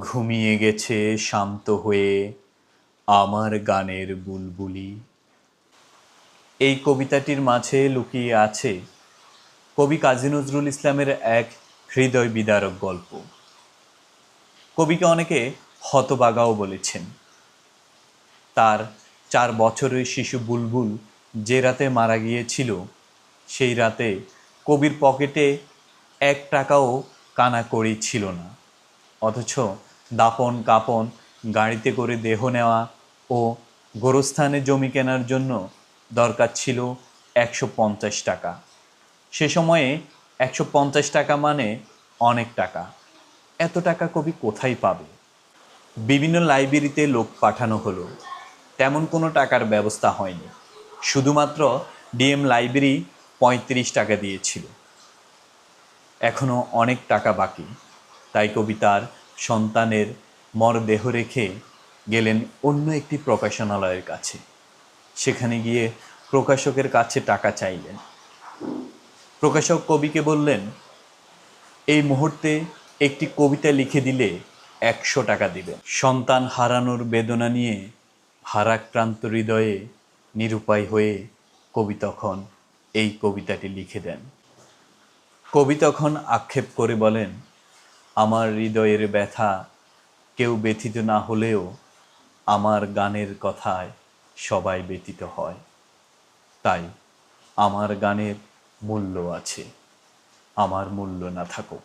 ঘুমিয়ে গেছে শান্ত হয়ে আমার গানের বুলবুলি। এই কবিতাটির মাঝে লুকিয়ে আছে কবি কাজী নজরুল ইসলামের এক হৃদয় বিদারক গল্প। কবিকে অনেকে হতবাগাও বলেছেন। তার 4 বছরের শিশু বুলবুল যে রাতে মারা গিয়েছিল, সেই রাতে কবির পকেটে 1 টাকাও কানাকড়ি ছিল না। অথচ দাফন কাফন, গাড়িতে করে দেহ নেওয়া ও গোরস্থানে জমি কেনার জন্য দরকার ছিল 150 টাকা। সে সময়ে 150 টাকা মানে অনেক টাকা। এত টাকা কবি কোথায় পাবে? বিভিন্ন লাইব্রেরিতে লোক পাঠানো হলো, তেমন কোনো টাকার ব্যবস্থা হয়নি। শুধুমাত্র ডিএম লাইব্রেরি 35 টাকা দিয়েছিল। এখনও অনেক টাকা বাকি। তাই কবি তার সন্তানের মরদেহ রেখে গেলেন অন্য একটি প্রকাশনালয়ের কাছে। সেখানে গিয়ে প্রকাশকের কাছে টাকা চাইলেন। প্রকাশক কবিকে বললেন, এই মুহূর্তে একটি কবিতা লিখে দিলে 100 টাকা দিবেন। সন্তান হারানোর বেদনা নিয়ে ভারাক্রান্ত হৃদয়ে নিরুপায় হয়ে কবি তখন এই কবিতাটি লিখে দেন। কবি তখন আক্ষেপ করে বলেন, আমার হৃদয়ের ব্যথা কেউ ব্যথিত না হলেও আমার গানের কথায় সবাই ব্যথিত হয়। তাই আমার গানের মূল্য আছে, আমার মূল্য না থাকুক।